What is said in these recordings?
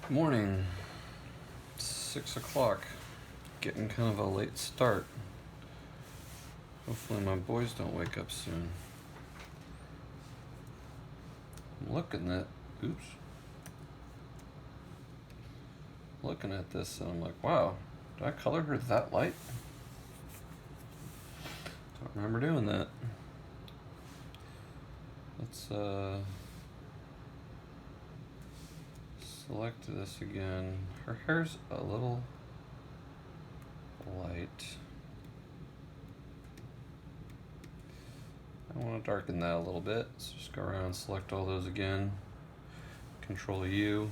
Morning, 6 o'clock. Getting kind of a late start. Hopefully my boys don't wake up soon. I'm looking at this and I'm like, wow, did I color her that light? Don't remember doing that. Let's select this again. Her hair's a little light. I want to darken that a little bit, so just go around and select all those again. Control U.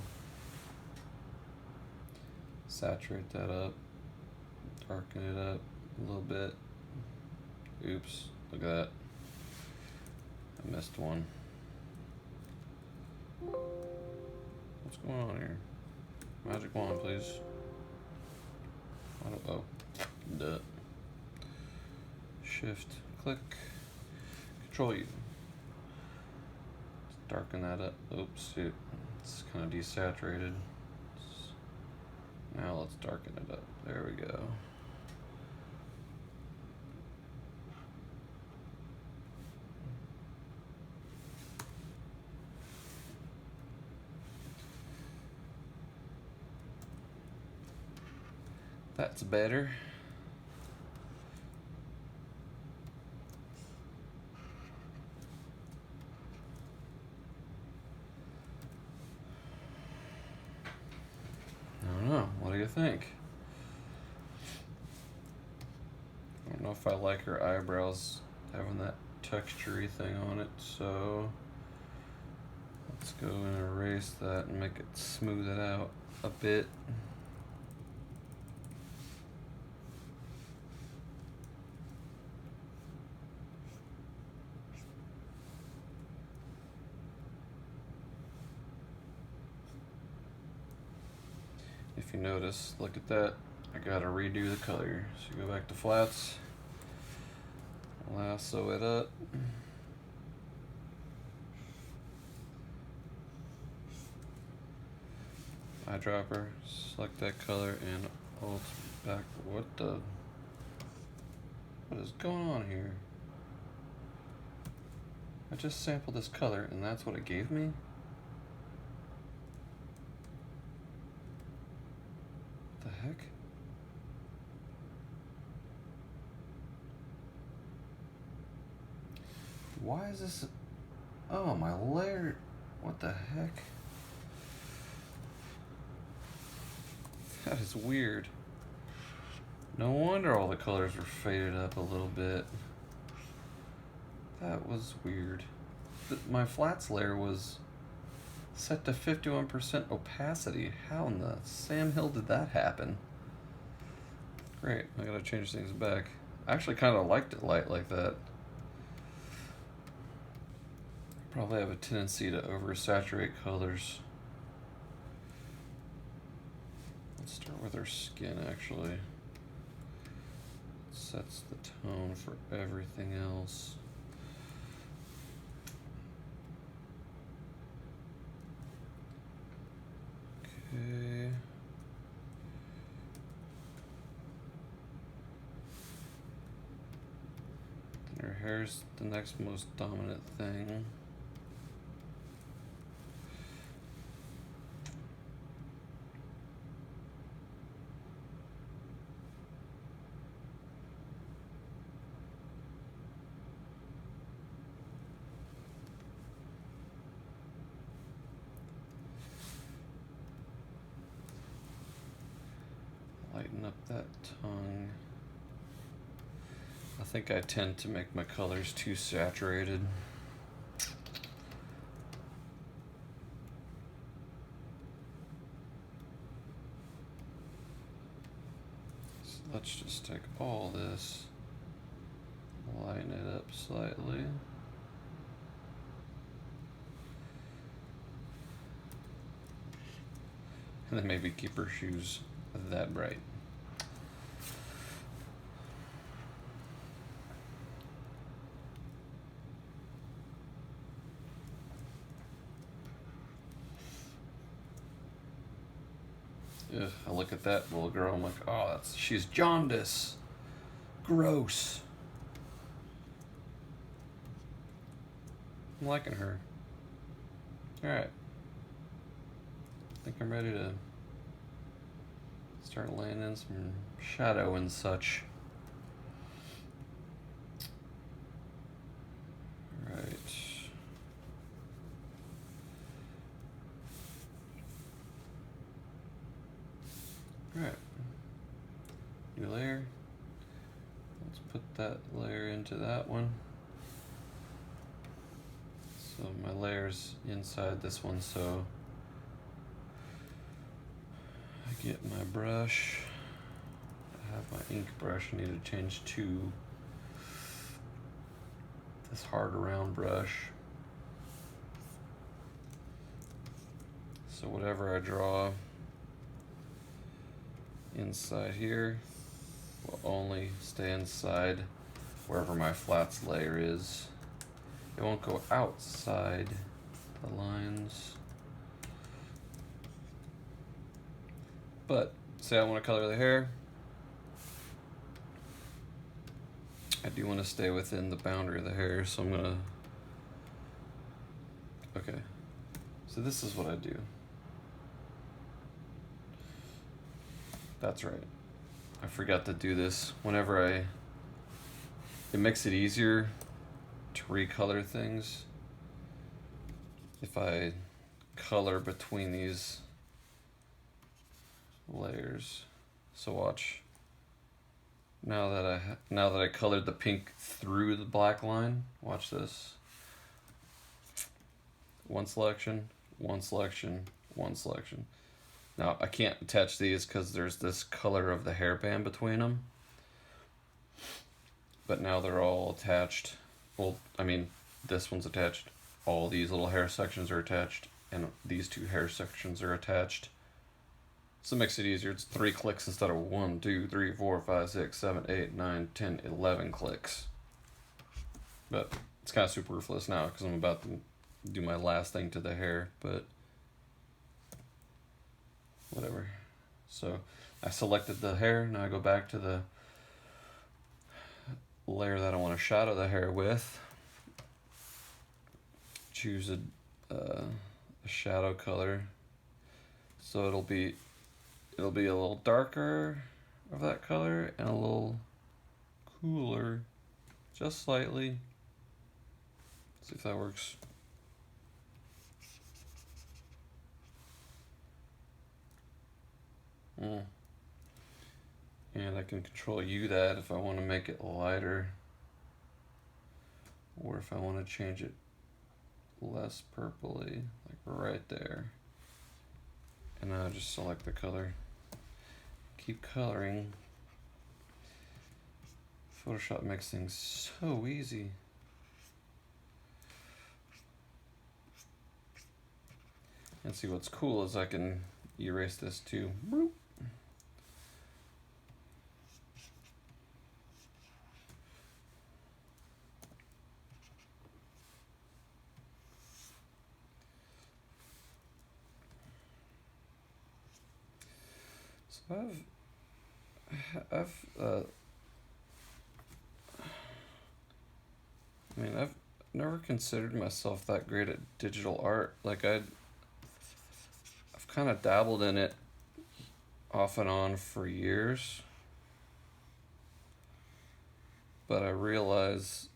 Saturate that up. Darken it up a little bit. Oops, look at that. I missed one. What's going on here? Magic wand, please. Oh, duh. Shift, click, Control U. Darken that up. Oops, it's kind of desaturated. Now let's darken it up. There we go. That's better. I don't know. What do you think? I don't know if I like her eyebrows having that textury thing on it, so let's go and erase that and make it smooth it out a bit. If you notice, look at that, I gotta redo the color. So go back to flats, lasso it up. Eyedropper, select that color and alt back. What is going on here? I just sampled this color and that's what it gave me? What the heck? Why is this? Oh, my layer. What the heck? That is weird. No wonder all the colors were faded up a little bit. That was weird. My flats layer was set to 51% opacity. How in the Sam Hill did that happen? Great, I gotta change things back. I actually kind of liked it light like that. Probably have a tendency to oversaturate colors. Let's start with her skin actually. It sets the tone for everything else. Okay. Her hair's the next most dominant thing. Lighten up that tongue. I think I tend to make my colors too saturated. So let's just take all this, lighten it up slightly. And then maybe keep her shoes that bright. Ugh, I look at that little girl, I'm like, oh, she's jaundice. Gross. I'm liking her. Alright. I think I'm ready to start laying in some shadow and such. Right. Alright. New layer. Let's put that layer into that one. So my layer's inside this one, so I get my brush. I have my ink brush. I need to change to this hard round brush. So whatever I draw inside here will only stay inside wherever my flats layer is. It won't go outside the lines. But say I want to color the hair, I do want to stay within the boundary of the hair, so I'm gonna, okay, so this is what I do. That's right, I forgot to do this. Whenever it makes it easier to recolor things if I color between these layers. So watch. Now that I colored the pink through the black line, watch this. One selection, one selection, one selection. Now I can't attach these because there's this color of the hairband between them. But now they're all attached. Well, I mean, this one's attached. All these little hair sections are attached, and these two hair sections are attached. So it makes it easier. It's 3 clicks instead of 1, 2, 3, 4, 5, 6, 7, 8, 9, 10, 11 clicks. But it's kind of superfluous now because I'm about to do my last thing to the hair, but whatever. So I selected the hair. Now I go back to the layer that I want to shadow the hair with. Choose a shadow color, so it'll be a little darker of that color and a little cooler, just slightly. See if that works. And I can control that if I want to make it lighter, or if I want to change it less purpley, like right there. And now I just select the color. Keep coloring. Photoshop makes things so easy. And see, what's cool is I can erase this too. Boop. So I've never considered myself that great at digital art. Like I've kind of dabbled in it off and on for years, but I realize,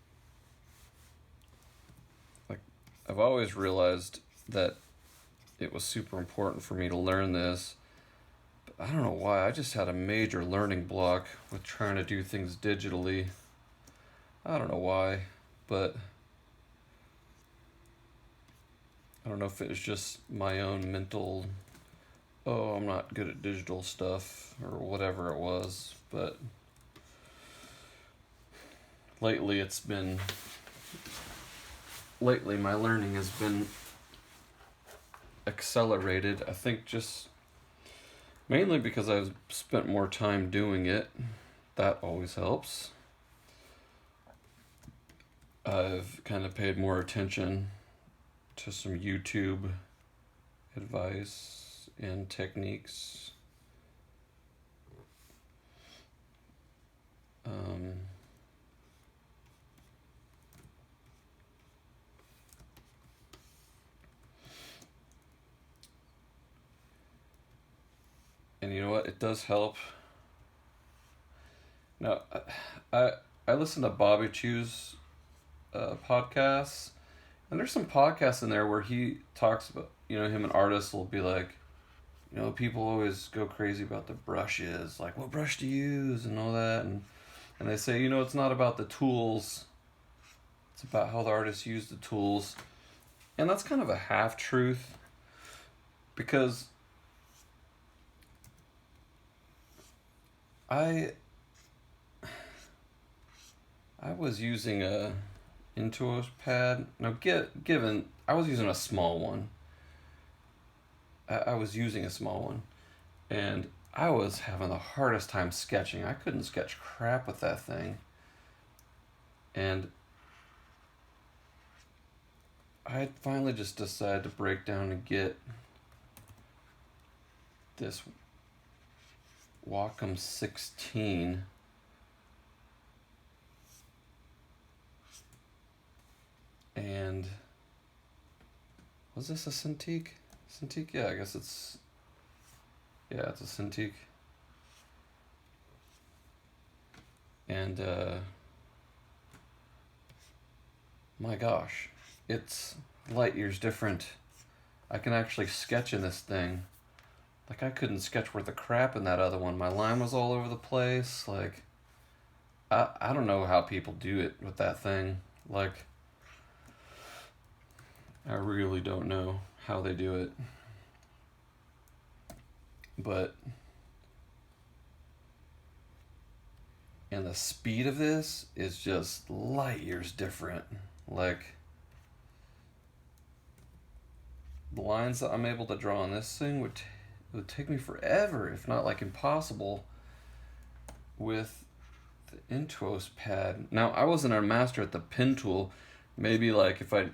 like, I've always realized that it was super important for me to learn this. I don't know why, I just had a major learning block with trying to do things digitally. I don't know why, but I don't know if it was just my own mental, oh, I'm not good at digital stuff, or whatever it was, but lately my learning has been accelerated. I think just mainly because I've spent more time doing it. That always helps. I've kind of paid more attention to some YouTube advice and techniques. Um, and you know what? It does help. Now, I listen to Bobby Chew's podcasts, and there's some podcasts in there where he talks about, him and artists will be like, people always go crazy about the brushes, like what brush to use and all that, and they say, it's not about the tools, it's about how the artists use the tools. And that's kind of a half truth, because I was using a Intuos pad. Now, given I was using a small one, I was using a small one, and I was having the hardest time sketching. I couldn't sketch crap with that thing, and I finally just decided to break down and get this Wacom 16. And was this a Cintiq? Cintiq? Yeah, I guess it's a Cintiq. And my gosh, it's light years different. I can actually sketch in this thing. Like, I couldn't sketch worth a crap in that other one. My line was all over the place. Like, I don't know how people do it with that thing. Like, I really don't know how they do it. But, and the speed of this is just light years different. Like, the lines that I'm able to draw on this thing would take me forever, if not like impossible, with the Intuos pad. Now, I wasn't a master at the pen tool. Maybe like if I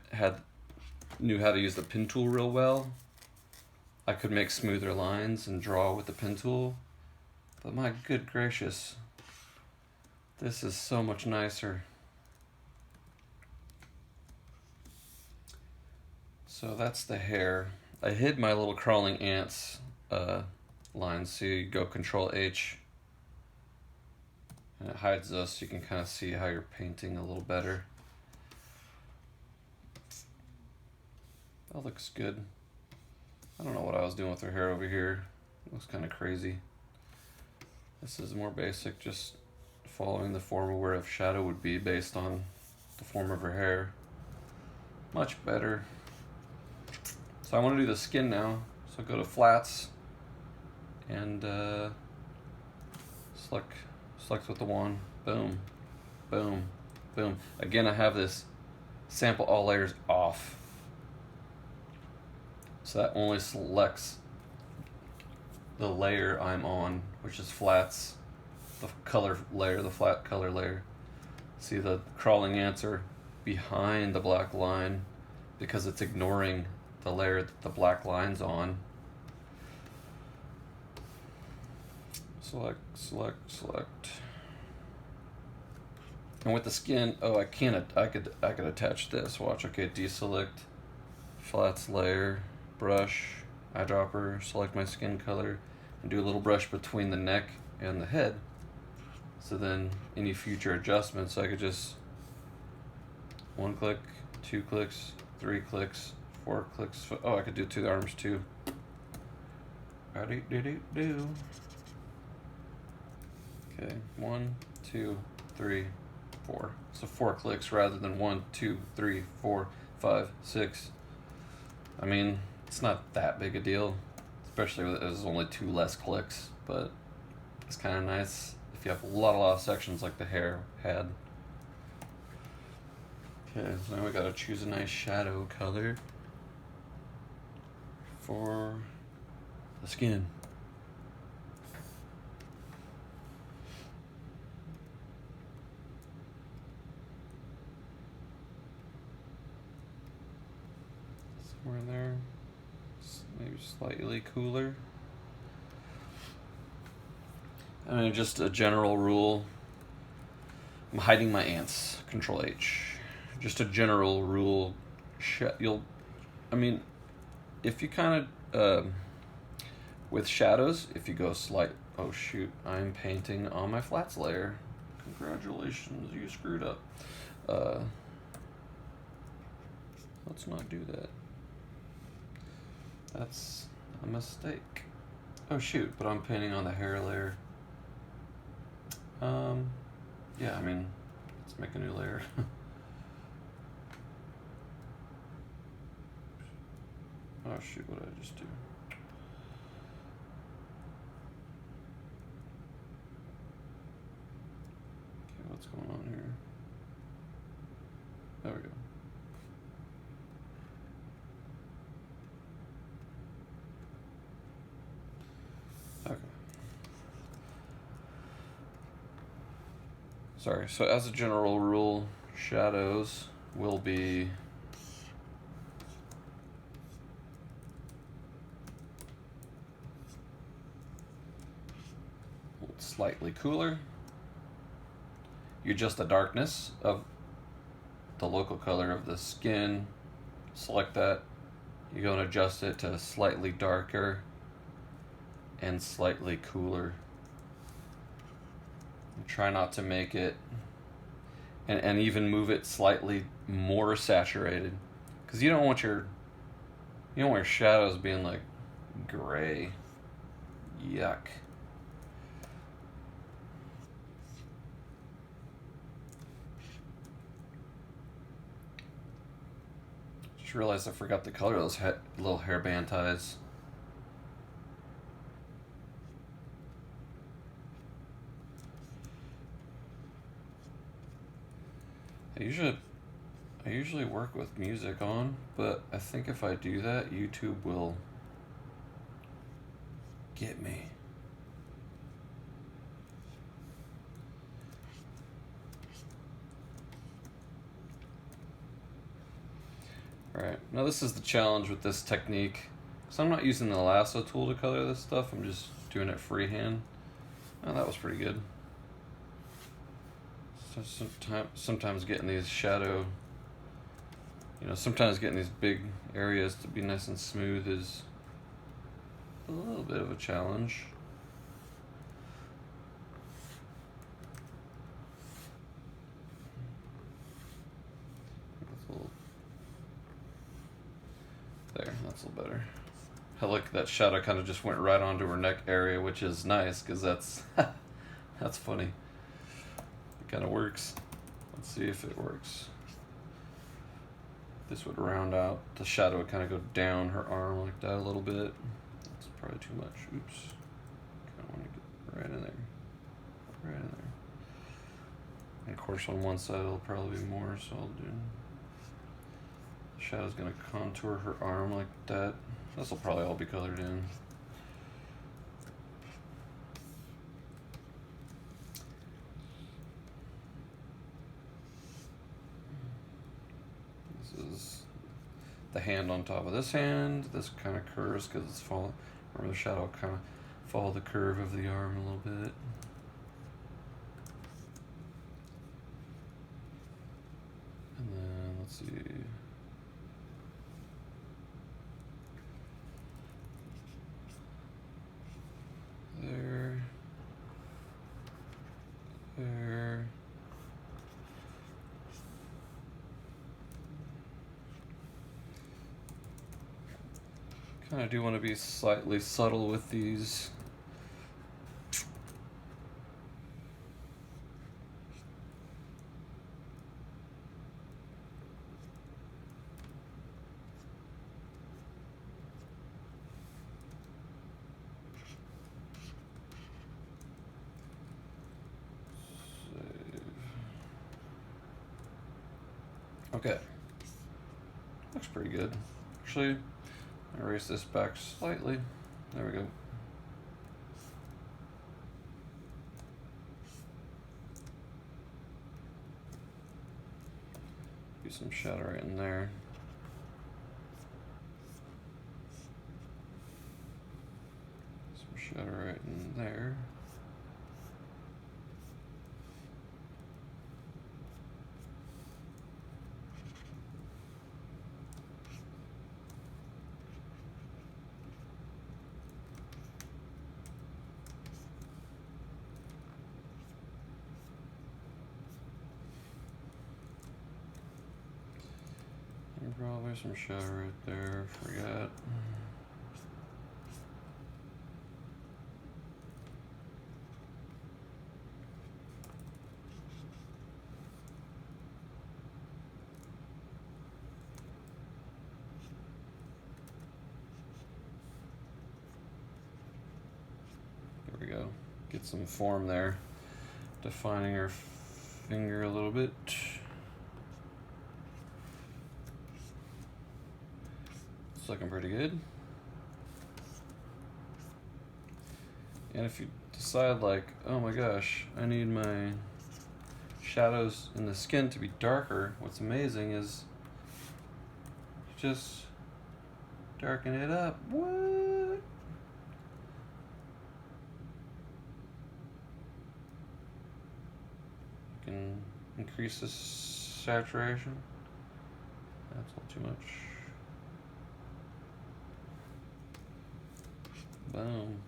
knew how to use the pen tool real well, I could make smoother lines and draw with the pen tool. But my good gracious, this is so much nicer. So that's the hair. I hid my little crawling ants lines, so you go Control H and it hides those, so you can kind of see how you're painting a little better. That looks good. I don't know what I was doing with her hair over here. It looks kind of crazy. This is more basic, just following the form of where a shadow would be based on the form of her hair. Much better. So I want to do the skin now. So go to flats and select with the wand. Boom, boom, boom. Again, I have this sample all layers off. So that only selects the layer I'm on, which is flats, the color layer, the flat color layer. See, the crawling ants are behind the black line because it's ignoring the layer that the black line's on. Select, select, select. And with the skin, I could attach this. Watch, okay, deselect, flats layer, brush, eyedropper, select my skin color, and do a little brush between the neck and the head. So then any future adjustments, I could just 1 click, 2 clicks, 3 clicks, 4 clicks. Oh, I could do 2 arms too. Do. Okay, 1, 2, 3, 4. So 4 clicks rather than 1, 2, 3, 4, 5, 6. I mean, it's not that big a deal, especially with there's only 2 less clicks, but it's kind of nice if you have a lot of sections like the hair had. Okay, so now we gotta choose a nice shadow color for the skin. Somewhere in there, maybe slightly cooler. I mean, just a general rule, I'm hiding my ants. Control H. Just a general rule. I mean, if you kind of, with shadows, if you go oh shoot, I'm painting on my flats layer. Congratulations, you screwed up. Let's not do that. That's a mistake. Oh shoot, but I'm painting on the hair layer. Yeah, I mean, let's make a new layer. Oh shoot, what did I just do? Okay, what's going on here? There we go. Okay. Sorry, so as a general rule, shadows will be slightly cooler. You adjust the darkness of the local color of the skin, select that, you go and adjust it to slightly darker and slightly cooler. Try not to make it, and even move it slightly more saturated, because you don't want your shadows being like gray. Yuck. Just realized I forgot the color of those little hairband ties. I usually work with music on, but I think if I do that, YouTube will get me. Alright, now this is the challenge with this technique. So I'm not using the lasso tool to color this stuff, I'm just doing it freehand. Oh, that was pretty good. So sometimes getting these shadow, sometimes getting these big areas to be nice and smooth is a little bit of a challenge. There, that's a little better. I like that shadow kind of just went right onto her neck area, which is nice because that's that's funny. Kind of works. Let's see if it works. This would round out the shadow, would kind of go down her arm like that a little bit. That's probably too much. Oops. Kind of want to get right in there. Right in there. And of course on one side it'll probably be more, so I'll do. The shadow's gonna contour her arm like that. This will probably all be colored in. The hand on top of this hand. This kind of curves because it's falling. Remember, the shadow kind of follow the curve of the arm a little bit. And then let's see. There. There. I do want to be slightly subtle with these. Okay. Looks pretty good. Actually, erase this back slightly. There we go. Use some shadow right in there. Some shadow right in there. Probably some shadow right there. Forget. There we go. Get some form there. Defining her finger a little bit. It's looking pretty good. And if you decide like, oh my gosh, I need my shadows in the skin to be darker, what's amazing is you just darken it up. What? You can increase the saturation. That's not too much. Boom.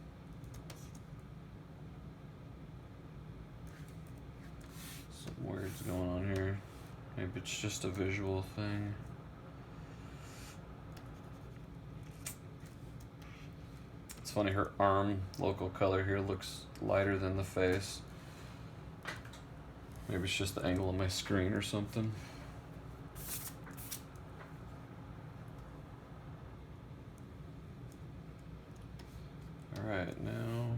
Some words going on here. Maybe it's just a visual thing. It's funny, her arm local color here looks lighter than the face. Maybe it's just the angle of my screen or something. Alright, now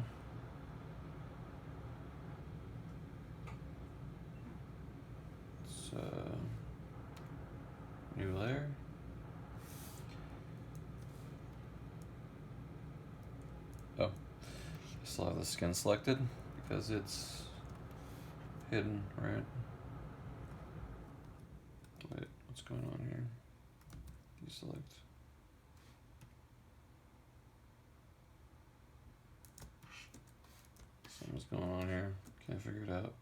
it's new layer. Oh, I still have the skin selected because it's hidden, right? Wait, what's going on here? Deselect. Something's going on here. Can't figure it out.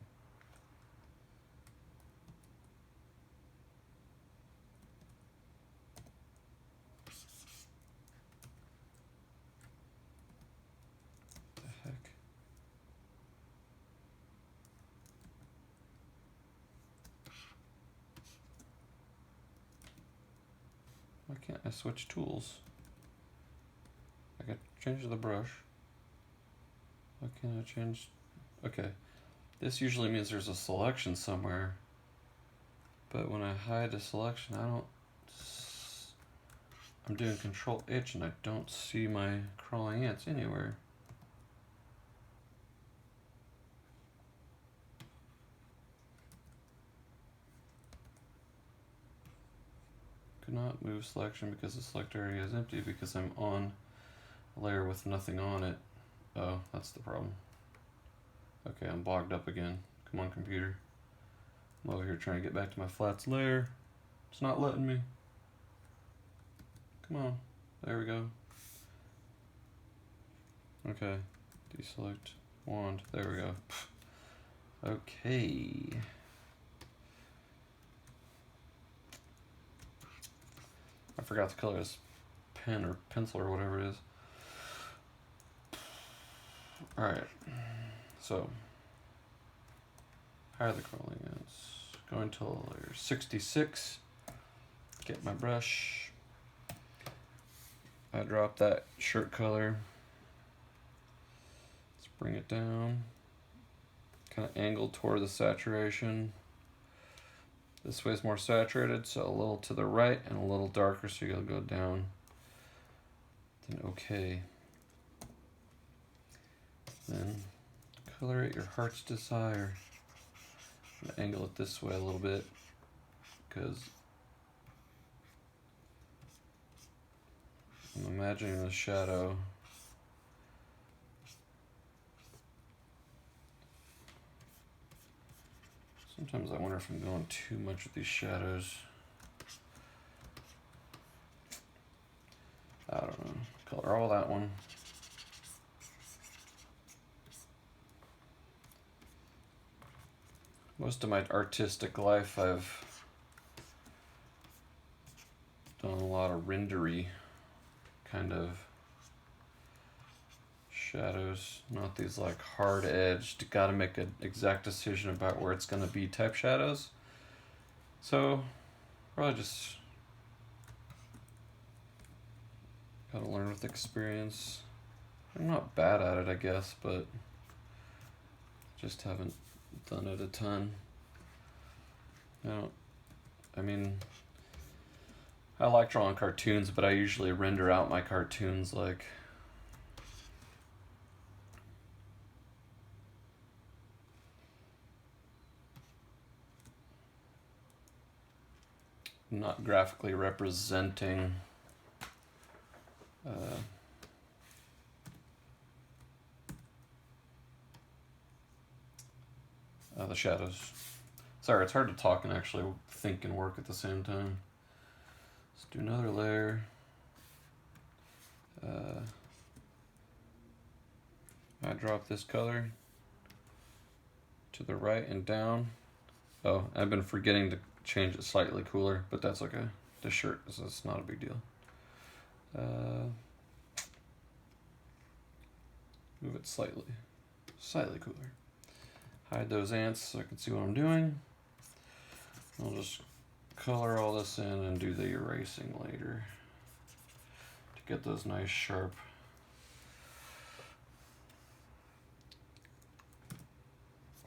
What the heck? Why can't I switch tools? I can change the brush. Why can't I change? Okay, this usually means there's a selection somewhere, but when I hide a selection, I'm doing Control H and I don't see my crawling ants anywhere. Could not move selection because the select area is empty because I'm on a layer with nothing on it. Oh, that's the problem. Okay, I'm bogged up again. Come on, computer. I'm over here trying to get back to my flats layer. It's not letting me. Come on. There we go. Okay. Deselect wand. There we go. Okay. I forgot to color this pen or pencil or whatever it is. Alright. So, hide the crawling ants. Go until layer 66. Get my brush. I drop that shirt color. Let's bring it down. Kind of angled toward the saturation. This way is more saturated, so a little to the right and a little darker, so you'll go down. Then okay. Then color it your heart's desire. I'm gonna angle it this way a little bit because I'm imagining the shadow. Sometimes I wonder if I'm going too much with these shadows. I don't know. Color all that one. Most of my artistic life, I've done a lot of rendery kind of shadows, not these like hard edged, gotta make an exact decision about where it's gonna be type shadows. So probably just How to learn with experience. I'm not bad at it, I guess, but just haven't done it a ton. I mean, I like drawing cartoons, but I usually render out my cartoons like not graphically representing the shadows. Sorry, it's hard to talk and actually think and work at the same time. Let's do another layer. I drop this color to the right and down. Oh, I've been forgetting to change it slightly cooler, but that's okay. The shirt, it's not a big deal. Move it slightly cooler. Hide those ants so I can see what I'm doing. I'll just color all this in and do the erasing later to get those nice sharp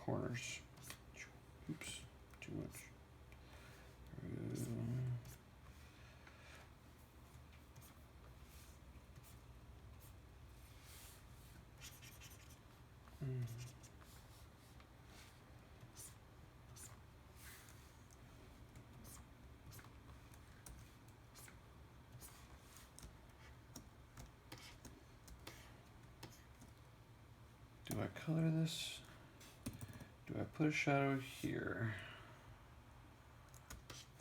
corners. Oops, too much. Do I color this? Do I put a shadow here?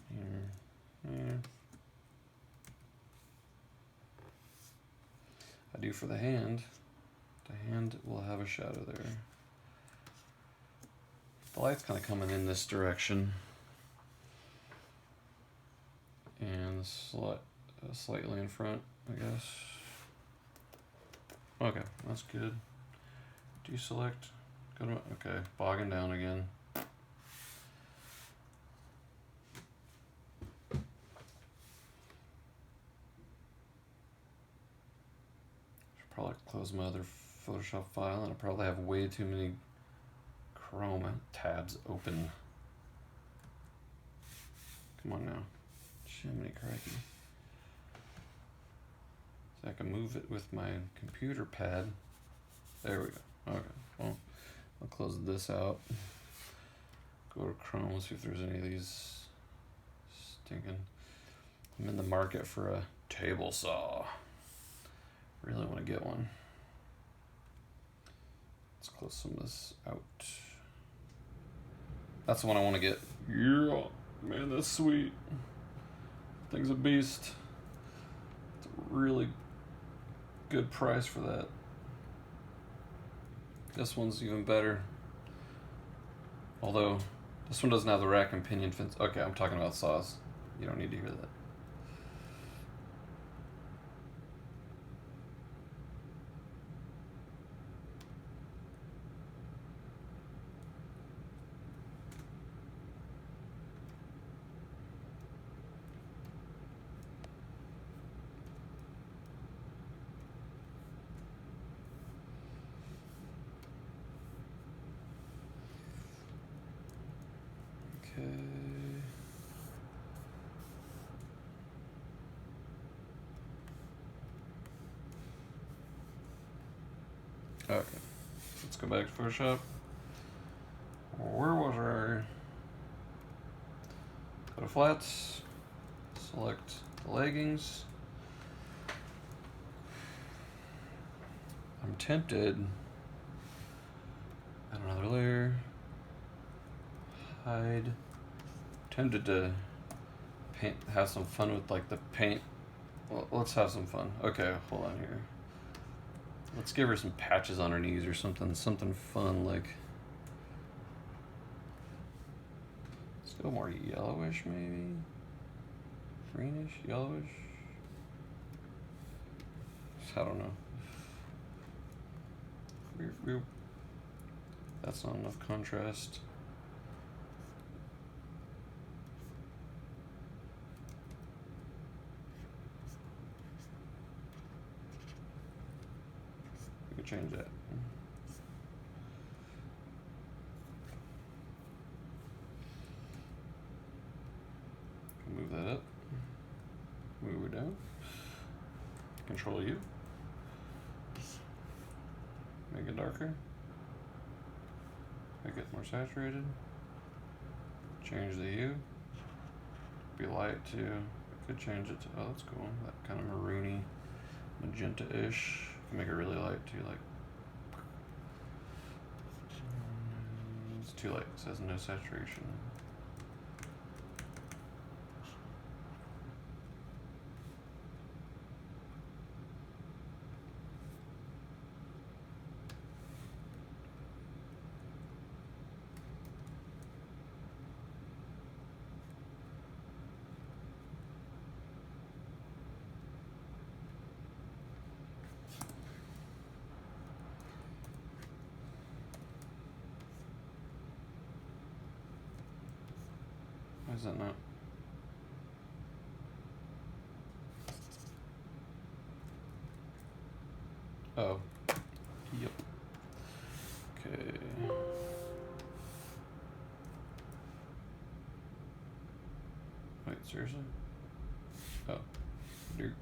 Here. I do for the hand. The hand will have a shadow there. The light's kind of coming in this direction. And slightly in front, I guess. Okay, that's good. Deselect. Go to, okay, bogging down again. Should probably close my other Photoshop file, and I probably have way too many Chrome tabs open. Come on now. Jiminy crikey. So I can move it with my computer pad. There we go. Okay, well, I'll close this out. Go to Chrome, see if there's any of these stinking. I'm in the market for a table saw. Really want to get one. Let's close some of this out. That's the one I want to get. Yeah, man, that's sweet. Thing's a beast. It's a really good price for that. This one's even better. Although, this one doesn't have the rack and pinion fins. Okay, I'm talking about saws. You don't need to hear that. Okay, let's go back to Photoshop. Where was I? Go to flats, select the leggings. I'm tempted. Add another layer. Hide. Tempted to paint, have some fun with like the paint. Well, let's have some fun. Okay, hold on here. Let's give her some patches on her knees or something fun like. Let's go more yellowish maybe. Greenish, yellowish. I don't know. That's not enough contrast. change that. Move that up. Move it down. Control U. Make it darker. Make it more saturated. Change the hue. Be light too. I could change it to, oh, that's cool. That kind of maroony, magenta-ish. Make it really light too, like. It's too light. It says no saturation. Why is that not? Oh. Yep. Okay. Wait, seriously? Oh. Dude.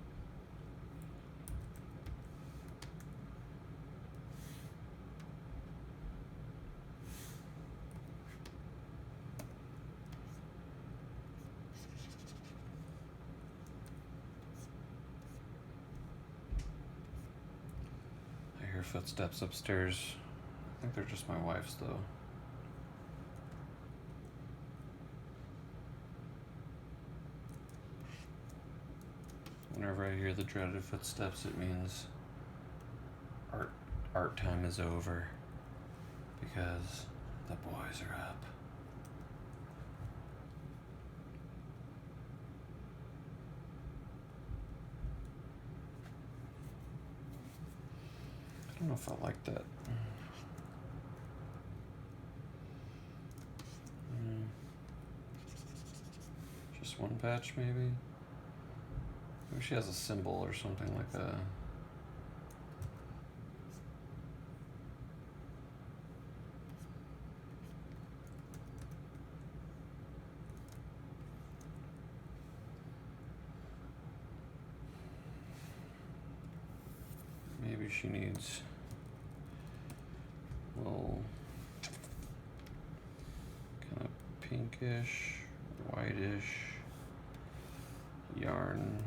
I hear footsteps upstairs. I think they're just my wife's though. Whenever I hear the dreaded footsteps, it means art time is over because the boys are up. I don't know if I like that. Just one patch maybe? Maybe she has a symbol or something like that. Maybe she needs a little kind of pinkish, whitish yarn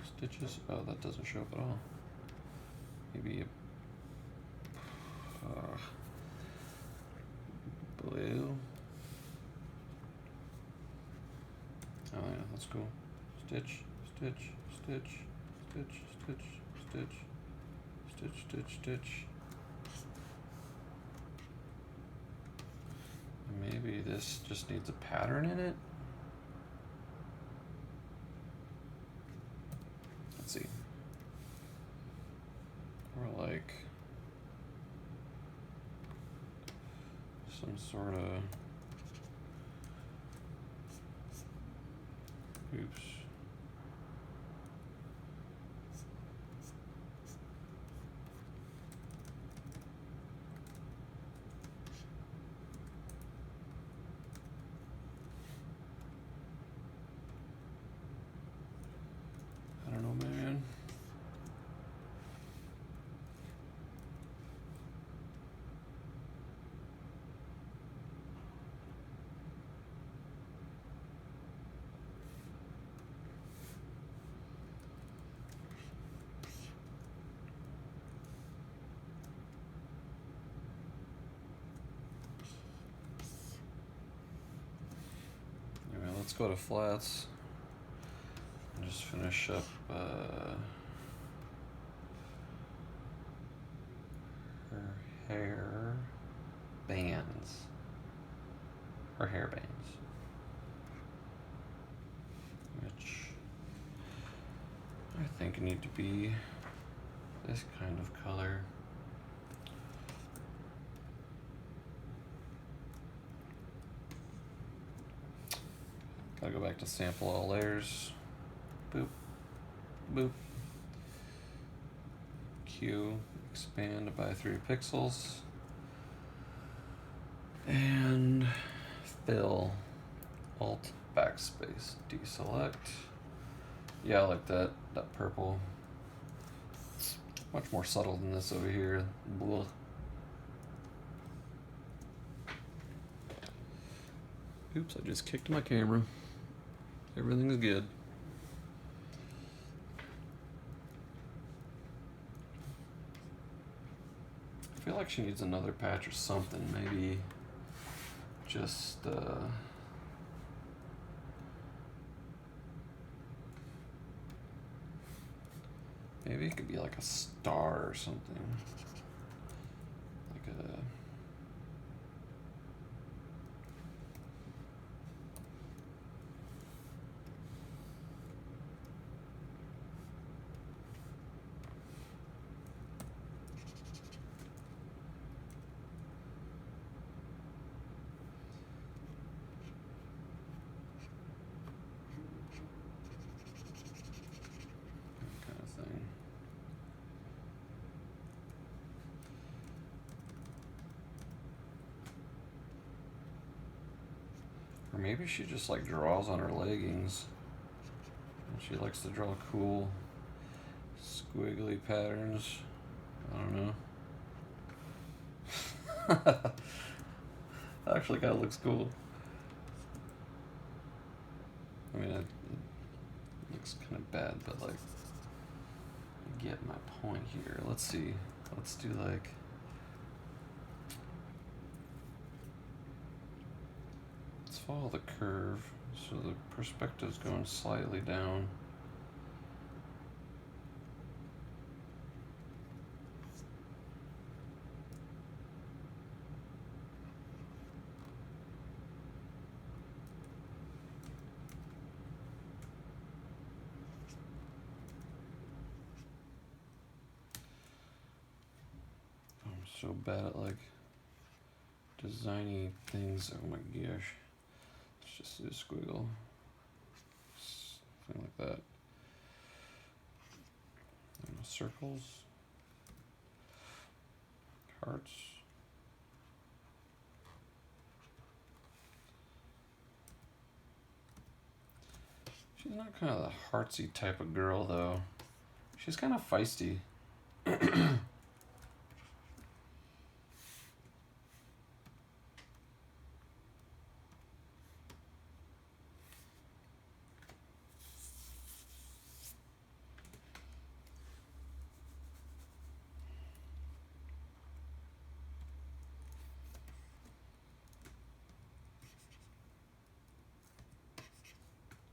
stitches. Oh, that doesn't show up at all. Maybe a blue. Oh yeah, that's cool. Stitch, stitch, stitch, stitch, stitch, stitch, stitch, stitch, stitch. Maybe this just needs a pattern in it. Let's see. Or like some sort of, oops. I don't know, man. Anyway, let's go to flats and just finish up her hair bands. Her hair bands. Which I think need to be this kind of color. Gotta go back to sample all layers. Boop, boop. hue, expand by 3 pixels. And fill, Alt backspace, deselect. Yeah, I like that purple. Much more subtle than this over here. Blah. Oops, I just kicked my camera. Everything's good. I feel like she needs another patch or something. Maybe just maybe it could be like a star or something. Like a kind of thing. Or maybe she just like draws on her leggings. And she likes to draw cool squiggly patterns. I don't know. Actually kind of looks cool. I mean, it looks kind of bad, but like, you get my point here. Let's see. Let's do like, let's follow the curve. So the perspective's going slightly down. So bad at like designy things. Oh my gosh. Let's just do a squiggle. Something like that. And circles. Hearts. She's not kind of the heartsy type of girl though. She's kind of feisty.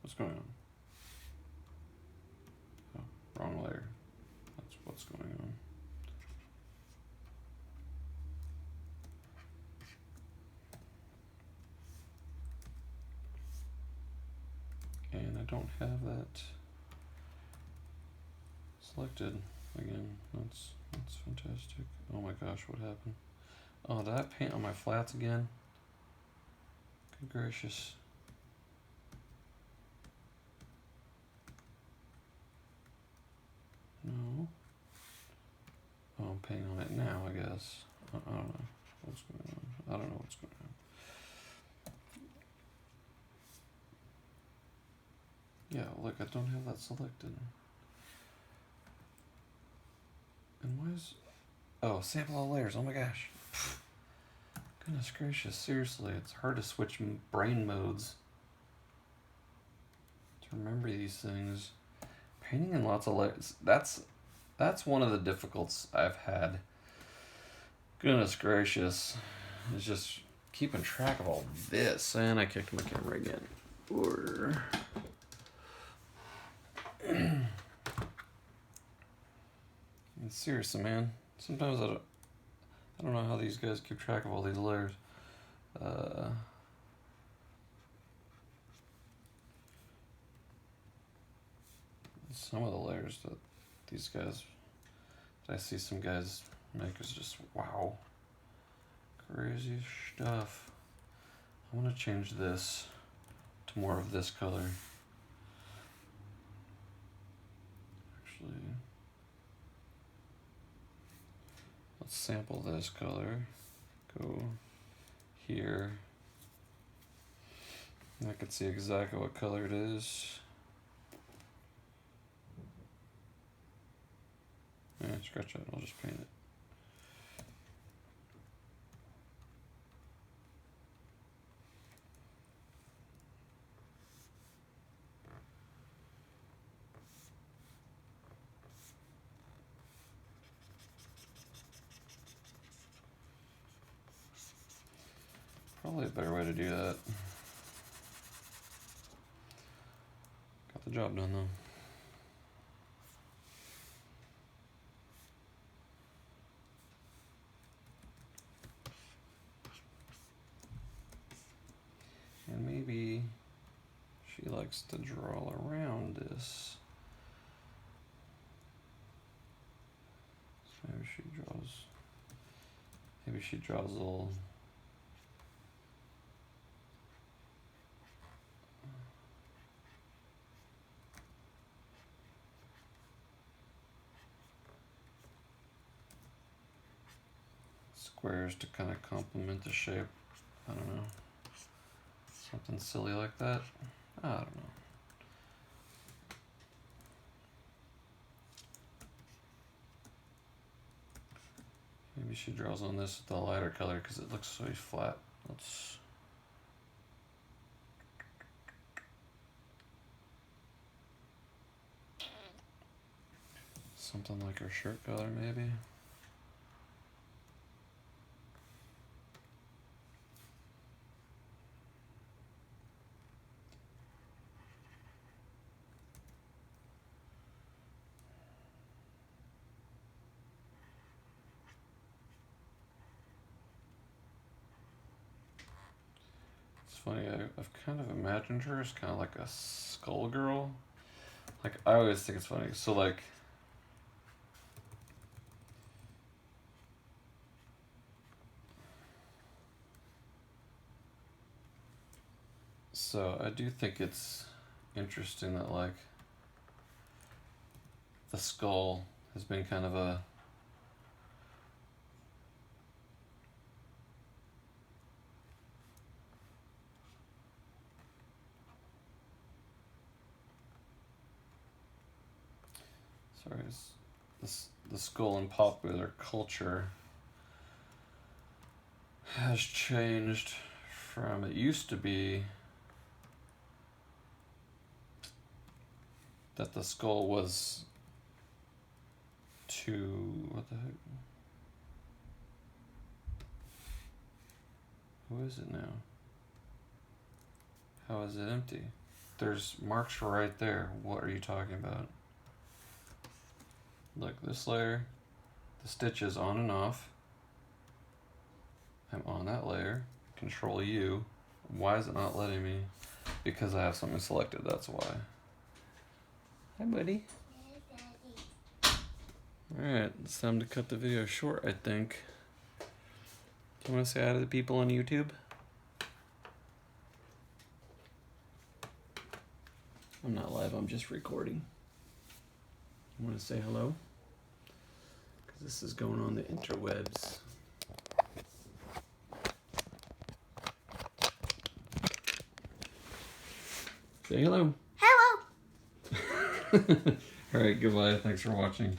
What's going on? Oh, wrong layer. That's what's going on. And I don't have that selected again. That's fantastic. Oh my gosh, what happened? Oh, did I paint on my flats again? Good gracious. No. Oh, I'm painting on it now, I guess. I don't know what's going on. I don't know what's going on. Yeah, look, I don't have that selected. And why is... Oh, sample all layers. Oh my gosh. Goodness gracious, seriously, it's hard to switch brain modes. To remember these things. Painting in lots of layers, that's one of the difficulties I've had. Goodness gracious. It's just keeping track of all this. And I kicked my camera again. Or... Seriously, man. Sometimes I don't know how these guys keep track of all these layers. Some of the layers that these guys, that I see some guys make is just wow. Crazy stuff. I want to change this to more of this color. Actually, Let's sample this color. Go here. And I can see exactly what color it is. Yeah, scratch that, I'll just paint it. Probably a better way to do that. Got the job done though. And maybe she likes to draw around this. So maybe she draws a little squares to kind of complement the shape. I don't know. Something silly like that. I don't know. Maybe she draws on this with the lighter color because it looks so flat. Let's something like her shirt color maybe. Funny, I've kind of imagined her as kind of like a skull girl. Like, I always think it's funny. So, like, so I do think it's interesting that, like, the skull has been kind of a the skull in popular culture has changed from it used to be that the skull was what the heck? Who is it now? How is it empty? There's marks right there. What are you talking about? Look, this layer, the stitch is on and off. I'm on that layer. Control U. Why is it not letting me? Because I have something selected, that's why. Hi, buddy. Alright, it's time to cut the video short, I think. Do you want to say hi to the people on YouTube? I'm not live, I'm just recording. You want to say hello? Because this is going on the interwebs. Say hello. Hello. Alright, goodbye. Thanks for watching.